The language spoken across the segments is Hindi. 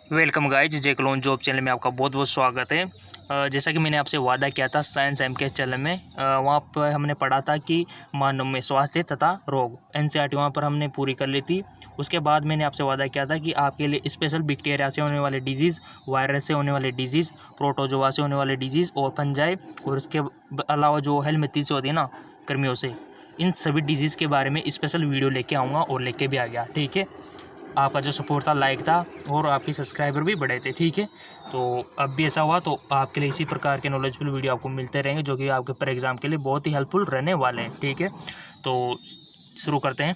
वेलकम गाइज, जे क्लोन जॉब चैनल में आपका बहुत बहुत स्वागत है। जैसा कि मैंने आपसे वादा किया था साइंस एमकेएस चैनल में, वहाँ पर हमने पढ़ा था कि मानव में स्वास्थ्य तथा रोग एनसीईआरटी वहाँ पर हमने पूरी कर ली थी। उसके बाद मैंने आपसे वादा किया था कि आपके लिए स्पेशल बैक्टीरिया से होने वाले डिजीज़, वायरस से होने वाले डिजीज़, प्रोटोजोआ से होने वाले डिजीज़ और फंजाई और उसके अलावा जो हेलमिंथ्स होती है ना गर्मियों से, इन सभी डिजीज़ के बारे में स्पेशल वीडियो लेके आऊँगा और लेके भी आ गया। ठीक है, आपका जो सपोर्ट था, लाइक था और आपके सब्सक्राइबर भी बढ़े थे। ठीक है, तो अब भी ऐसा हुआ तो आपके लिए इसी प्रकार के नॉलेजफुल वीडियो आपको मिलते रहेंगे जो कि आपके पर एग्ज़ाम के लिए बहुत ही हेल्पफुल रहने वाले हैं। ठीक है, तो शुरू करते हैं।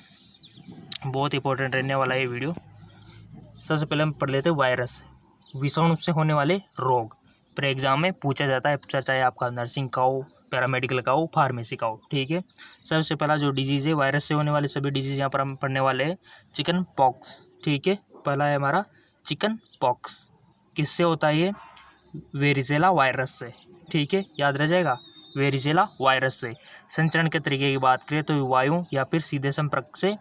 बहुत इंपॉर्टेंट रहने वाला है ये वीडियो। सबसे पहले हम पढ़ लेते हैं वायरस, विषाणु से होने वाले रोग। पर एग्ज़ाम में पूछा जाता है, चाहे आपका नर्सिंग का हो, पैरामेडिकल का हो, फार्मेसी का हो। ठीक है, सबसे पहला जो डिजीज़ है वायरस से होने वाले सभी डिजीज़ यहाँ पर हम पढ़ने वाले हैं। Chicken pox. ठीक है, पहला है हमारा चिकन पॉक्स। किससे होता है ये? वेरिजेला वायरस से। ठीक है, याद रह जाएगा, वेरिजेला वायरस से। संचरण के तरीके की बात करें तो वायु या फिर सीधे संपर्क से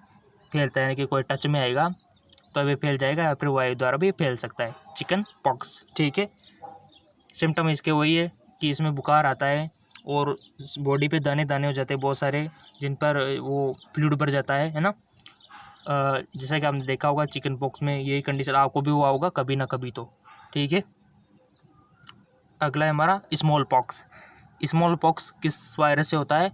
फैलता है, यानी कि कोई टच में आएगा तो ये फैल जाएगा या फिर वायु द्वारा भी फैल सकता है, चिकन पॉक्स। ठीक है, सिम्टम इसके वही है कि इसमें बुखार आता है और बॉडी पे दाने दाने हो जाते हैं बहुत सारे, जिन पर वो फ्लूइड भर जाता है ना। जैसा कि आपने देखा होगा चिकन पॉक्स में यही कंडीशन आपको भी हुआ होगा कभी ना कभी तो। ठीक है, अगला है हमारा स्मॉल पॉक्स। स्मॉल पॉक्स किस वायरस से होता है?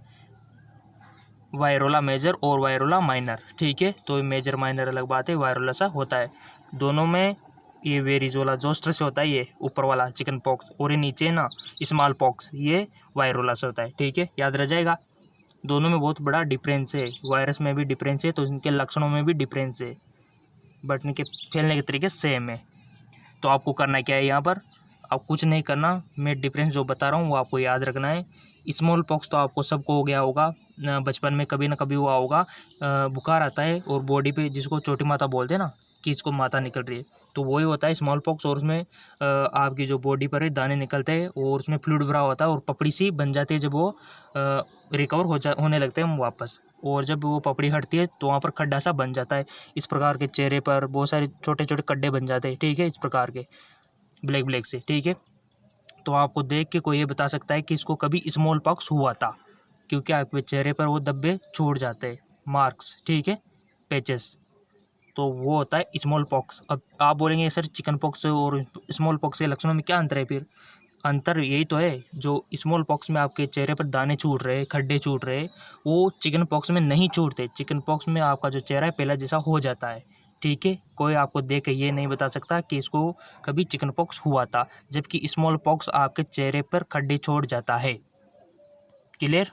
वायरोला मेजर और वायरोला माइनर। ठीक है, तो मेजर माइनर अलग बात है, वायरोला सा होता है दोनों में। ये वेरिजोला जोस्टर से होता है, ये ऊपर वाला चिकन पॉक्स, और ये नीचे ना स्मॉल पॉक्स, ये वायरोला से होता है। ठीक है, याद रह जाएगा। दोनों में बहुत बड़ा डिफरेंस है, वायरस में भी डिफरेंस है तो इनके लक्षणों में भी डिफरेंस है, बट इनके फैलने के तरीके सेम है। तो आपको करना क्या है यहाँ पर? आप कुछ नहीं करना, मैं डिफरेंस जो बता रहा हूँ वो आपको याद रखना है। स्मॉल पॉक्स तो आपको सबको हो गया होगा, बचपन में कभी ना कभी हुआ होगा। बुखार आता है और बॉडी पे, जिसको छोटी माता बोलते हैं ना कि इसको माता निकल रही है, तो वही होता है स्मॉल पॉक्स। और उसमें आपकी जो बॉडी पर है दाने निकलते हैं और उसमें फ्लूइड भरा होता है और पपड़ी सी बन जाती है जब वो रिकवर होने लगते हैं वापस। और जब वो पपड़ी हटती है तो वहाँ पर खड्डा सा बन जाता है। इस प्रकार के चेहरे पर बहुत सारे छोटे छोटे खड्डे बन जाते हैं। ठीक है, इस प्रकार के ब्लैक ब्लैक से। ठीक है, तो आपको देख के कोई ये बता सकता है कि इसको कभी स्मॉल पॉक्स हुआ था, क्योंकि आपके चेहरे पर वो धब्बे छोड़ जाते हैं, मार्क्स। ठीक है, पैचेस, तो वो होता है स्मॉल पॉक्स। अब आप बोलेंगे सर चिकन पॉक्स और स्मॉल पॉक्स के लक्षणों में क्या अंतर है? फिर अंतर यही तो है, जो स्मॉल पॉक्स में आपके चेहरे पर दाने छूट रहे, खड्डे छूट रहे, वो चिकन पॉक्स में नहीं छूटते। चिकन पॉक्स में आपका जो चेहरा है पहला जैसा हो जाता है। ठीक है, कोई आपको देख के ये नहीं बता सकता कि इसको कभी चिकन पॉक्स हुआ था, जबकि स्मॉल पॉक्स आपके चेहरे पर खड्डे छोड़ जाता है। क्लियर?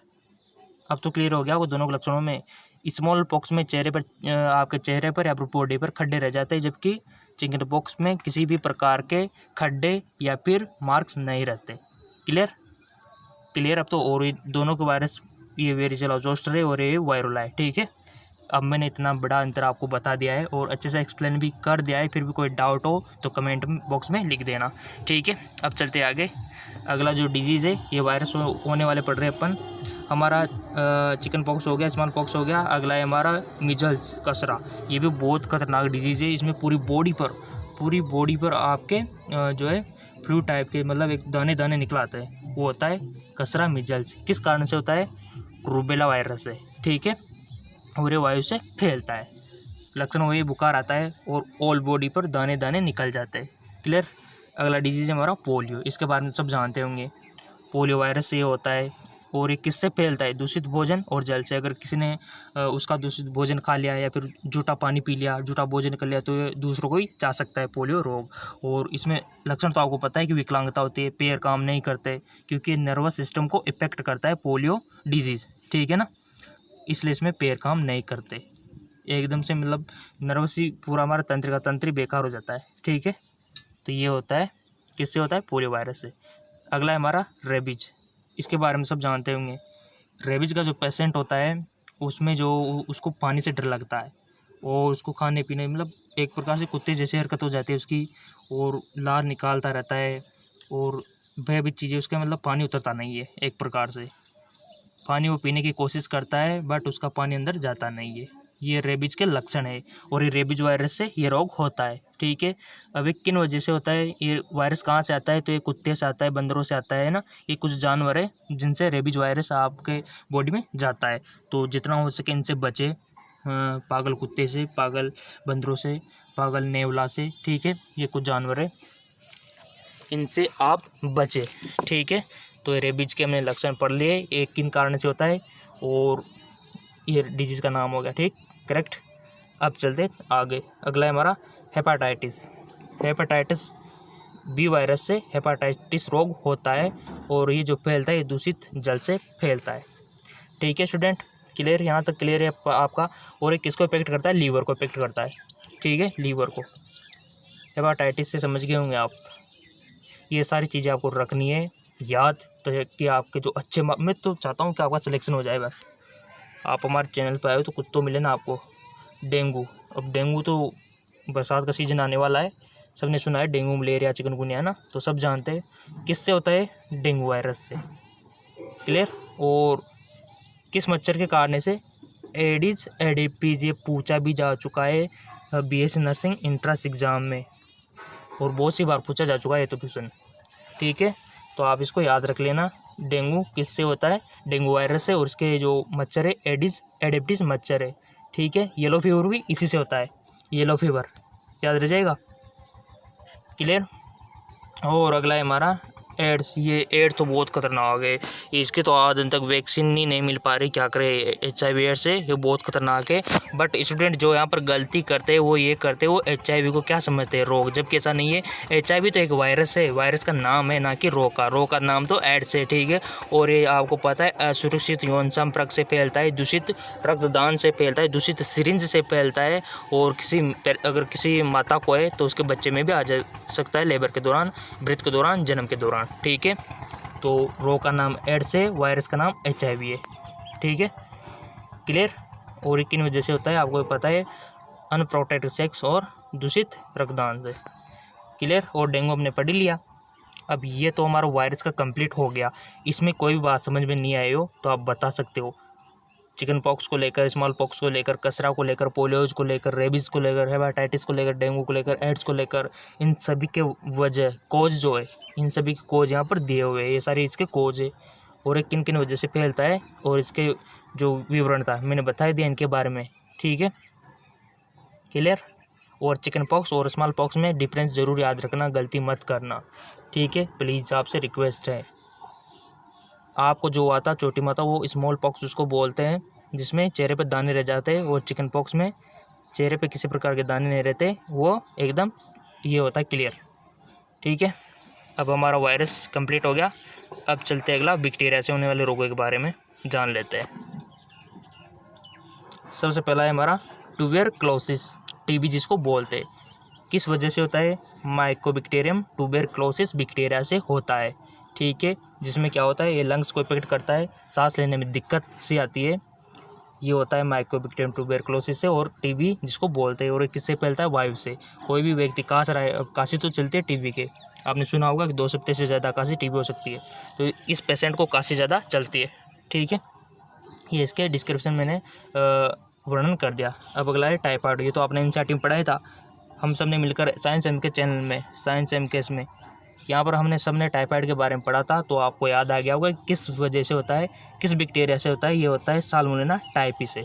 अब तो क्लियर हो गया वो दोनों के लक्षणों में। स्मॉल पॉक्स में चेहरे पर आपके चेहरे पर या फिर बॉडी पर खड्डे रह जाते हैं, जबकि चिकन पॉक्स में किसी भी प्रकार के खड्डे या फिर मार्क्स नहीं रहते। क्लियर? क्लियर। अब तो और ये दोनों के वायरस, ये वेरिजेला जोस्टर है और ये वायरोला है। ठीक है, अब मैंने इतना बड़ा अंतर आपको बता दिया है और अच्छे से एक्सप्लेन भी कर दिया है। फिर भी कोई डाउट हो तो कमेंट बॉक्स में लिख देना। ठीक है, अब चलते आगे। अगला जो डिजीज़ है, ये वायरस होने वाले पढ़ रहे अपन। हमारा चिकन पॉक्स हो गया, स्मॉल पॉक्स हो गया। अगला है हमारा मीजल्स, कसरा। ये भी बहुत खतरनाक डिजीज़ है। इसमें पूरी बॉडी पर आपके जो है फ्लू टाइप के, मतलब एक दाने दाने निकल आते हैं, वो होता है कसरा मीजल्स। किस कारण से होता है? रूबेला वायरस से। ठीक है, और ये वायु से फैलता है। लक्षण वही, बुखार आता है और ऑल बॉडी पर दाने दाने निकल जाते हैं। क्लियर? अगला डिजीज़ है हमारा पोलियो। इसके बारे में सब जानते होंगे, पोलियो वायरस से ये होता है। और ये किससे फैलता है? दूषित भोजन और जल से। अगर किसी ने उसका दूषित भोजन खा लिया या फिर जूठा पानी पी लिया, जूठा भोजन कर लिया, तो ये दूसरों को ही जा सकता है पोलियो रोग। और इसमें लक्षण तो आपको पता है कि विकलांगता होती है, पैर काम नहीं करते, क्योंकि नर्वस सिस्टम को इफेक्ट करता है पोलियो डिजीज़। ठीक है ना, इसलिए इसमें पैर काम नहीं करते एकदम से, मतलब नर्वस ही पूरा हमारा तंत्र का तंत्र ही बेकार हो जाता है। ठीक है, तो ये होता है, किससे होता है? पोलियो वायरस से। अगला है हमारा रेबीज। इसके बारे में सब जानते होंगे। रेबीज का जो पेशेंट होता है उसमें जो उसको पानी से डर लगता है और उसको खाने पीने, मतलब एक प्रकार से कुत्ते जैसे हरकत हो जाती है उसकी, और लार निकालता रहता है और वह भी चीज़ें उसके, मतलब पानी उतरता नहीं है एक प्रकार से। पानी वो पीने की कोशिश करता है बट उसका पानी अंदर जाता नहीं है। ये रेबीज के लक्षण है और ये रेबीज वायरस से ये रोग होता है। ठीक है, अब ये किन वजह से होता है, ये वायरस कहाँ से आता है, तो ये कुत्ते से आता है, बंदरों से आता है ना। ये कुछ जानवर है जिनसे रेबीज वायरस आपके बॉडी में जाता है। तो जितना हो सके इनसे बचे, पागल कुत्ते से, पागल बंदरों से, पागल नेवला से। ठीक है, ये कुछ जानवर है, इनसे आप बचे। ठीक है, तो ये रेबीज के हमने लक्षण पढ़ लिए, एक किन कारण से होता है और ये डिजीज़ का नाम हो गया। ठीक, करेक्ट। अब चलते आगे, अगला है हमारा हेपाटाइटिस। हेपाटाइटिस बी वायरस से हेपाटाइटिस रोग होता है और ये जो फैलता है ये दूषित जल से फैलता है। ठीक है स्टूडेंट, क्लियर, यहाँ तक क्लियर है आपका। और ये किसको इफेक्ट करता है, लीवर को इफेक्ट करता है। ठीक है, लीवर को। हेपाटाइटिस से समझ गए होंगे आप। ये सारी चीज़ें आपको रखनी है याद, तो कि आपके जो अच्छे मैं तो चाहता हूँ कि आपका सिलेक्शन हो जाए बस। आप हमारे चैनल पर आए हो तो कुछ तो मिले ना आपको। डेंगू, अब डेंगू तो बरसात का सीज़न आने वाला है, सबने सुना है डेंगू, मलेरिया, चिकनगुनिया ना, तो सब जानते हैं किससे होता है, डेंगू वायरस से। क्लियर। और किस मच्छर के काटने से, एडिस एडिपीज, ये पूछा भी जा चुका है बीएससी नर्सिंग इंट्रांस एग्ज़ाम में और बहुत सी बार पूछा जा चुका है ये तो क्वेश्चन। ठीक है, तो आप इसको याद रख लेना, डेंगू किससे होता है, डेंगू वायरस से, और इसके जो मच्छर है एडिस एडिप्टिस मच्छर है। ठीक है, येलो फीवर भी इसी से होता है, येलो फीवर याद रह जाएगा। क्लियर। और अगला है हमारा एड्स। ये एड्स तो बहुत खतरनाक है, इसके तो आज तक वैक्सीन ही नहीं मिल पा रही, क्या करे। HIV एड्स है, ये बहुत खतरनाक है। बट स्टूडेंट जो यहाँ पर गलती करते हैं वो ये करते हैं, वो HIV को क्या समझते हैं, रोग, जबकि ऐसा नहीं है। HIV तो एक वायरस है, वायरस का नाम है, ना कि रोग का नाम तो एड्स है। ठीक है, और ये आपको पता है असुरक्षित यौन संपर्क से फैलता है, दूषित रक्तदान से फैलता है, दूषित सिरिंज से फैलता है, और अगर किसी माता को है तो उसके बच्चे में भी आ जा सकता है, लेबर के दौरान, ब्रीथ के दौरान, जन्म के दौरान। ठीक है, तो रोग का नाम एड्स है, वायरस का नाम HIV है। ठीक है, क्लियर। और ये किन वजह से होता है आपको पता है, अनप्रोटेक्टेड सेक्स और दूषित रक्तदान से। क्लियर। और डेंगू हमने पढ़ लिया। अब ये तो हमारा वायरस का कंप्लीट हो गया। इसमें कोई भी बात समझ में नहीं आई हो तो आप बता सकते हो, चिकन पॉक्स को लेकर, स्मॉल पॉक्स को लेकर, कसरा को लेकर, पोलियोज को लेकर, रेबीज़ को लेकर, हेपाटाइटिस को लेकर, डेंगू को लेकर, एड्स को लेकर, इन सभी के वजह कोज जो है, इन सभी के कोज यहाँ पर दिए हुए हैं, ये सारी इसके कोज है और ये किन किन वजह से फैलता है, और इसके जो विवरण था मैंने बता दिया इनके बारे में। ठीक है, क्लियर। और चिकन पॉक्स और स्मॉल पॉक्स में डिफरेंस ज़रूर याद रखना, गलती मत करना। ठीक है, प्लीज़ आपसे रिक्वेस्ट है। आपको जो आता छोटी माता, वो स्मॉल पॉक्स उसको बोलते हैं, जिसमें चेहरे पर दाने रह जाते हैं, और चिकन पॉक्स में चेहरे पे किसी प्रकार के दाने नहीं रहते, वो एकदम ये होता है क्लियर। ठीक है, अब हमारा वायरस कंप्लीट हो गया। अब चलते अगला बैक्टीरिया से होने वाले रोगों के बारे में जान लेते हैं। सबसे पहला है हमारा ट्यूबरक्लोसिस, TB जिसको बोलते हैं। किस वजह से होता है, माइकोबैक्टीरियम ट्यूबरक्लोसिस बैक्टीरिया से होता है। ठीक है, जिसमें क्या होता है, ये लंग्स को इफेक्ट करता है, सांस लेने में दिक्कत सी आती है, ये होता है माइकोबैक्टीरियम ट्यूबरक्लोसिस से। और TB जिसको बोलते हैं, और ये किससे फैलता है, वायु से। कोई भी व्यक्ति काश रहा है, अब काशी तो चलती है TB के, आपने सुना होगा कि 2 सप्ताह से ज़्यादा काशी TB हो सकती है, तो इस पेशेंट को काशी ज़्यादा चलती है। ठीक है, ये इसके डिस्क्रिप्शन मैंने वर्णन कर दिया। अब अगला है टाइफाइड। ये तो आपने NCERT में पढ़ा था, हम सब ने मिलकर साइंस MK चैनल में, साइंस MKS में, यहाँ पर हमने सबने टाइफाइड के बारे में पढ़ा था, तो आपको याद आ गया होगा किस वजह से होता है, किस बैक्टीरिया से होता है। ये होता है साल्मोनेला टाइफी से।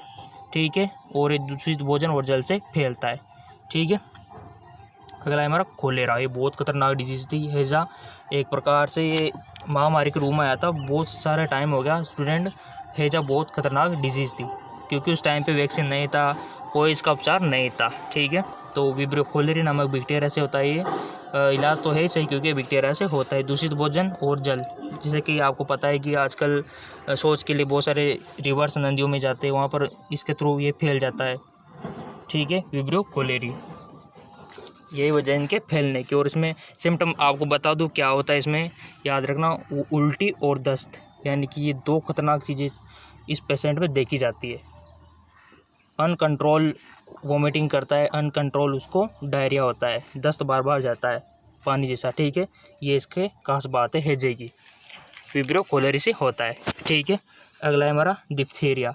ठीक है, और ये दूषित भोजन और जल से फैलता है। ठीक है, अगला है हमारा कोलेरा। ये बहुत खतरनाक डिजीज़ थी, हैजा एक प्रकार से ये महामारी के रूप में आया था, बहुत सारा टाइम हो गया स्टूडेंट। हैजा बहुत खतरनाक डिजीज़ थी, क्योंकि उस टाइम पे वैक्सीन नहीं था, कोई इसका उपचार नहीं था। ठीक है, तो विब्रियो खोलेरी नामक बैक्टीरिया से होता है ये। इलाज तो है ही सही, क्योंकि बैक्टीरिया से होता है दूषित भोजन और जल। जैसे कि आपको पता है कि आजकल शौच के लिए बहुत सारे रिवर्स नदियों में जाते हैं, वहाँ पर इसके थ्रू ये फैल जाता है। ठीक है, विब्रियो खोलेरी, यही वजह है इनके फैलने की। और इसमें सिम्टम आपको बता दूं क्या होता है इसमें, याद रखना, उल्टी और दस्त, यानी कि ये 2 खतरनाक चीज़ें इस पेशेंट में देखी जाती है। अनकंट्रोल वोमिटिंग करता है, अनकंट्रोल उसको डायरिया होता है, दस्त बार बार जाता है पानी जैसा। ठीक है, ये इसके खास बात है हैजे की, विब्रियो खोलेरी से होता है। ठीक है, अगला है हमारा डिप्थीरिया।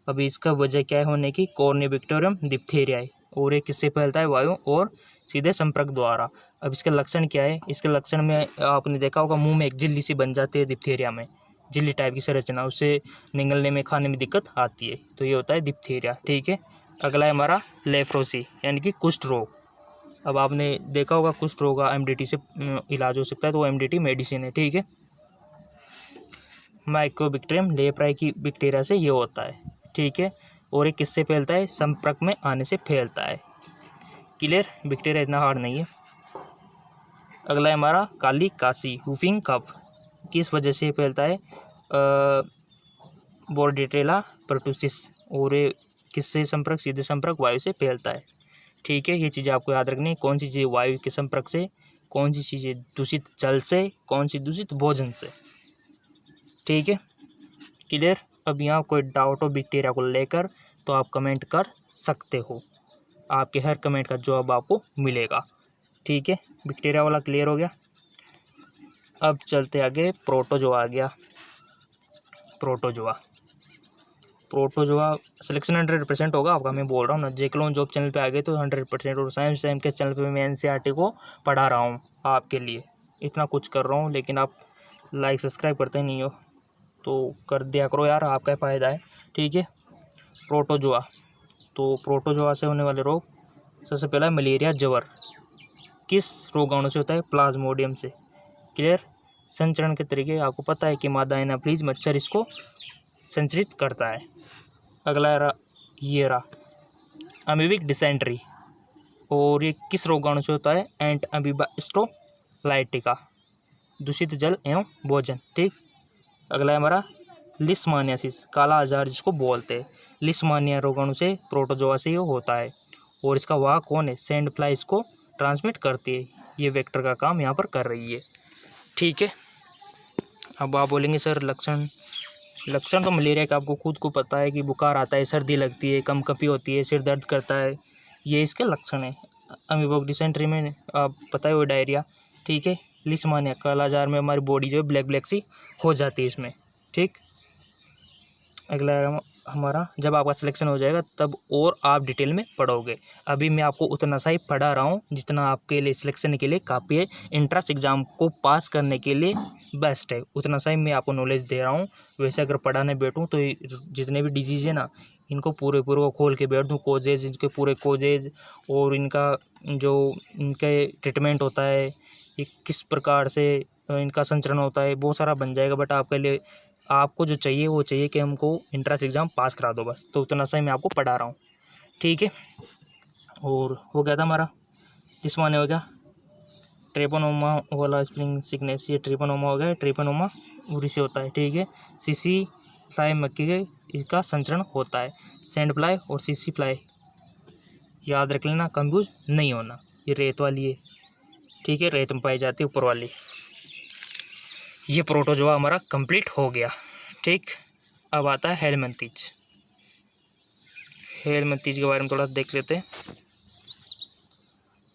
अभी इसका वजह क्या है होने की, कॉर्निबैक्टीरियम डिप्थीरियाई, और ये किससे फैलता है, वायु और सीधे संपर्क द्वारा। अब इसके लक्षण क्या है, इसके लक्षण में आपने देखा होगा मुंह में एक झिल्ली सी बन जाती है डिप्थीरिया में, झिल्ली टाइप की संरचना, उससे निगलने में खाने में दिक्कत आती है, तो ये होता है डिप्थीरिया। ठीक है, अगला है हमारा लेप्रोसी यानी कि कुष्ठ रोग। अब आपने देखा होगा कुष्ठ रोग का एमडीटी से इलाज हो सकता है, तो वो एमडीटी मेडिसिन है। ठीक है, माइकोबैक्टीरियम लेप्राई की बैक्टीरिया से ये होता है। ठीक है, और ये किससे फैलता है, संपर्क में आने से फैलता है। क्लियर, बैक्टीरिया इतना हार्ड नहीं है। अगला है हमारा काली कासी वूफिंग कफ, किस वजह से फैलता है, बोर्डेटेला पर्टुसिस, और ये किससे संपर्क, सीधे संपर्क वायु से फैलता है। ठीक है, ये चीज़ें आपको याद रखनी है, कौन सी चीज़ें वायु के संपर्क से, कौन सी चीज़ें दूषित जल से, कौन सी दूषित भोजन से। ठीक है, क्लियर। अब यहाँ कोई डाउट हो बैक्टीरिया को लेकर तो आप कमेंट कर सकते हो, आपके हर कमेंट का जवाब आपको मिलेगा। ठीक है, बैक्टीरिया वाला क्लियर हो गया। अब चलते आगे, प्रोटोजोआ आ गया। प्रोटोजोआ सिलेक्शन 100% होगा आपका, मैं बोल रहा हूँ ना। जेक्लोन जॉब चैनल पे आ गए तो 100%, और साइंस टाइम के चैनल पे मैं एनसीईआरटी को पढ़ा रहा हूँ आपके लिए, इतना कुछ कर रहा हूँ, लेकिन आप लाइक सब्सक्राइब करते नहीं हो, तो कर दिया करो यार, आपका फ़ायदा है। ठीक है, प्रोटोजोआ, तो प्रोटोजोआ से होने वाले रोग, सबसे पहला मलेरिया ज्वर, किस रोगाणु से होता है, प्लाज्मोडियम से। क्लियर। संचरण के तरीके आपको पता है कि मादा एनाफ्लीज मच्छर इसको संचरित करता है। अगला ये रहा अमीबिक डिसेंट्री, और ये किस रोगाणु से होता है, एंट अमीबा स्टोलाइटिका, दूषित जल एवं भोजन। ठीक। अगला है हमारा लिस्मानियासिस, काला आजार जिसको बोलते हैं, लिस्मानिया रोगाणु से प्रोटोजोआ से ये होता है, और इसका वाहक कौन है, सैंड फ्लाई इसको ट्रांसमिट करती है, ये वेक्टर का काम यहाँ पर कर रही है। ठीक है, अब आप बोलेंगे सर लक्षण तो मलेरिया का आपको खुद को पता है कि बुखार आता है, सर्दी लगती है, कंपकंपी होती है, सिर दर्द करता है, ये इसके लक्षण है। अमीबिक डिसेंट्री में आप पता है वो डायरिया। ठीक है, लिस्मानिया काला आजार में हमारी बॉडी जो है ब्लैक सी हो जाती है इसमें। ठीक। अगला हमारा, जब आपका सिलेक्शन हो जाएगा तब और आप डिटेल में पढ़ोगे, अभी मैं आपको उतना सा ही पढ़ा रहा हूँ जितना आपके लिए सिलेक्शन के लिए काफ़ी है, एंट्रेंस एग्ज़ाम को पास करने के लिए बेस्ट है, उतना सा ही मैं आपको नॉलेज दे रहा हूँ। वैसे अगर पढ़ाने बैठूँ तो जितने भी डिजीज़ है ना, इनको पूरे खोल के बैठ दूँ, कोजेज, इनके पूरे कोजेज, और इनका जो इनके ट्रीटमेंट होता है, ये किस प्रकार से इनका संचरण होता है, बहुत सारा बन जाएगा। बट आपके लिए आपको जो चाहिए वो चाहिए कि हमको एंट्रेंस एग्ज़ाम पास करा दो बस, तो उतना सा ही मैं आपको पढ़ा रहा हूँ। ठीक है, और हो गया था हमारा, किस माने हो गया, ट्रेपोनोमा वाला स्प्रिंग सिकनेस, ये ट्रेपोनोमा हो गया, ट्रेपोनोमा उरी से होता है। ठीक है, सीसी फ्लाई मक्खी के इसका संचरण होता है, सैंड फ्लाई और सीसी फ्लाई याद रख लेना, कंफ्यूज नहीं होना, ये रेत वाली है। ठीक है, रेत में पाई जाती है ऊपर वाली। ये प्रोटोजोआ हमारा कंप्लीट हो गया। ठीक, अब आता है हेलमिंथीज। हेलमिंथीज के बारे में थोड़ा देख लेते हैं।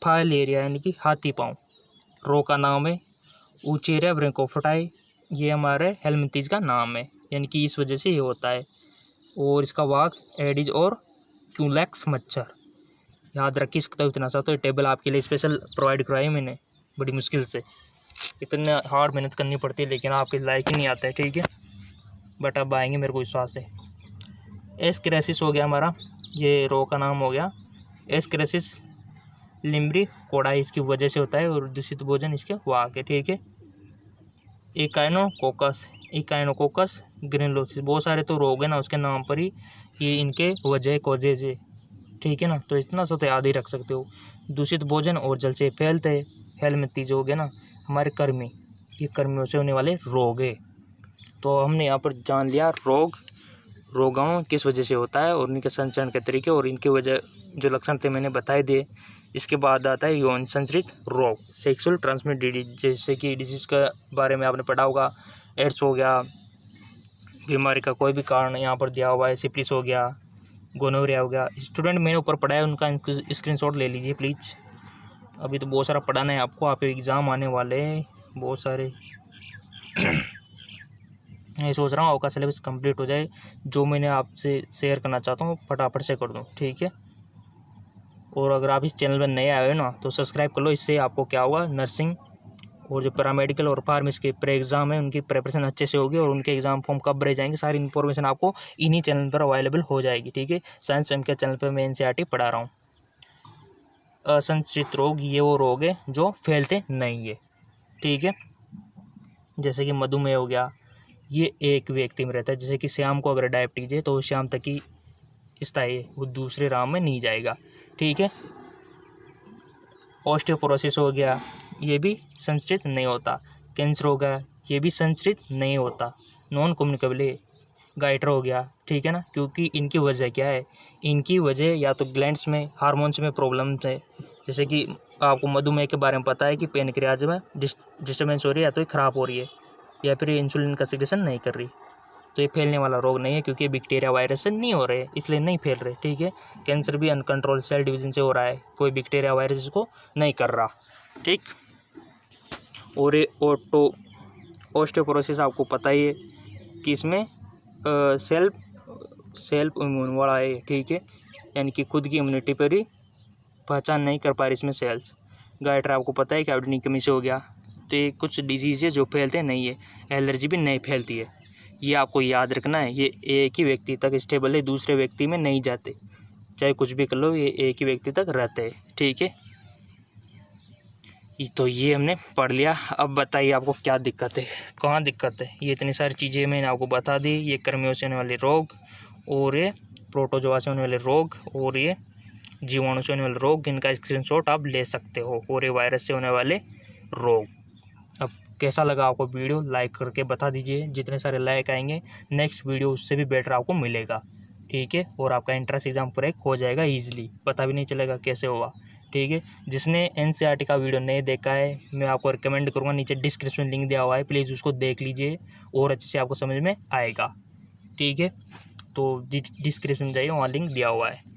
फाइलेरिया यानी कि हाथी पाँव, रो का नाम है ऊचेरिया ब्रैंकोफोटाई, ये हमारे हेलमिंथीज का नाम है, यानी कि इस वजह से ये होता है, और इसका वाहक एडिज और क्यूलैक्स मच्छर। याद रखिए सकता इतना सा, तो ये टेबल आपके लिए स्पेशल प्रोवाइड कराई मैंने बड़ी मुश्किल से, इतने हार्ड मेहनत करनी पड़ती है, लेकिन आपके लायक ही नहीं आता है। ठीक है, बट अब आएंगे, मेरे को विश्वास है। एस्केरेसिस हो गया हमारा, ये रो का नाम हो गया, एस्केरेसिस लिम्ब्री कोडाई इसकी वजह से होता है, और दूषित भोजन इसके वाहक है। ठीक है, इकाइनोकोकस ग्रेनुलोसिस, बहुत सारे तो रोग है ना उसके नाम पर ही, ये इनके वजह कोजेज है। ठीक है ना, तो इतना सा तो याद ही रख सकते हो। दूषित भोजन और जल से फैलते हैं। हेलमिंथीज हो गए ना हमारे कर्मी, ये कर्मियों से होने वाले रोग है। तो हमने यहाँ पर जान लिया रोगाणु किस वजह से होता है, और इनके संचरण के तरीके, और इनके वजह जो लक्षण थे मैंने बताए दिए। इसके बाद आता है यौन संचरित रोग, सेक्सुअल ट्रांसमिट डिजीज, जैसे कि डिजीज़ के बारे में आपने पढ़ा होगा, एड्स हो गया, बीमारी का कोई भी कारण यहाँ पर दिया हुआ है, सिफिलिस हो गया, गोनोरिया हो गया। स्टूडेंट मैंने ऊपर पढ़ा है, उनका स्क्रीनशॉट ले लीजिए प्लीज़। अभी तो बहुत सारा पढ़ाना है आपको, आप एग्ज़ाम आने वाले हैं बहुत सारे। मैं सोच रहा हूँ आपका सिलेबस कंप्लीट हो जाए, जो मैंने आपसे शेयर करना चाहता हूँ फटाफट से कर दूँ, ठीक है। और अगर आप इस चैनल पर नए आए हो ना तो सब्सक्राइब कर लो, इससे आपको क्या होगा, नर्सिंग और जो पैरामेडिकल और फार्मेसी के प्री एग्ज़ाम है उनकी प्रिपरेशन अच्छे से होगी, और उनके एग्ज़ाम फॉर्म कब भरे जाएंगे सारी इन्फॉर्मेशन आपको इन्हीं चैनल पर अवेलेबल हो जाएगी, ठीक है। साइंस एम के चैनल पर मैं NCERT पढ़ा रहा हूँ। असंचित रोग ये वो रोग है जो फैलते नहीं है, ठीक है। जैसे कि मधुमेह हो गया, ये एक व्यक्ति में रहता है। जैसे कि शाम को अगर डायबिटीज है तो शाम तक ही स्थायी है, वो दूसरे राउंड में नहीं जाएगा, ठीक है। ऑस्टियोपोरोसिस हो गया, ये भी संचरित नहीं होता। कैंसर हो गया, ये भी संचरित नहीं होता, नॉन कम्युनिकेबल है। गाइटर हो गया, ठीक है ना, क्योंकि इनकी वजह क्या है, इनकी वजह या तो ग्लैंड्स में हार्मोन्स में प्रॉब्लम है। जैसे कि आपको मधुमेह के बारे में पता है कि पेनक्रियाज में डिस्टर्बेंस हो रही है, या तो ये ख़राब हो रही है, या फिर इंसुलिन का सिक्रेशन नहीं कर रही, तो ये फैलने वाला रोग नहीं है, क्योंकि बैक्टीरिया वायरस से नहीं हो रहे, इसलिए नहीं फैल रहे, ठीक है। कैंसर भी अनकंट्रोल सेल डिवीजन से हो रहा है, कोई बैक्टीरिया वायरस इसको नहीं कर रहा, ठीक। और ये ऑस्टियोपोरोसिस आपको पता ही है कि इसमें सेल्फ इम्यून वाला है, ठीक है, यानी कि खुद की इम्यूनिटी पर ही पहचान नहीं कर पा रही इसमें सेल्स। गाइटर आपको पता है कि आयोडीन की कमी से हो गया, तो ये कुछ डिजीज़ है जो फैलते नहीं है। एलर्जी भी नहीं फैलती है, ये आपको याद रखना है। ये एक ही व्यक्ति तक स्टेबल है, दूसरे व्यक्ति में नहीं जाते, चाहे कुछ भी कर लो, ये एक ही व्यक्ति तक रहते हैं, ठीक है। तो ये हमने पढ़ लिया। अब बताइए आपको क्या दिक्कत है, कहाँ दिक्कत है। ये इतनी सारी चीज़ें मैंने आपको बता दी, ये कर्मियों से होने वाले रोग, और ये प्रोटोजोआ से होने वाले रोग, और ये जीवाणु से होने वाले रोग, इनका स्क्रीनशॉट आप ले सकते हो, और ये वायरस से होने वाले रोग। अब कैसा लगा आपको वीडियो, लाइक करके बता दीजिए। जितने सारे लाइक आएंगे नेक्स्ट वीडियो उससे भी बेटर आपको मिलेगा, ठीक है। और आपका एंट्रेंस एग्जाम क्रैक हो जाएगा ईजिली, पता भी नहीं चलेगा कैसे हुआ, ठीक है। जिसने NCERT का वीडियो नहीं देखा है, मैं आपको रिकमेंड करूँगा, नीचे डिस्क्रिप्शन लिंक दिया हुआ है, प्लीज़ उसको देख लीजिए और अच्छे से आपको समझ में आएगा, ठीक है। तो डिस्क्रिप्शन में जाइए, वहाँ लिंक दिया हुआ है।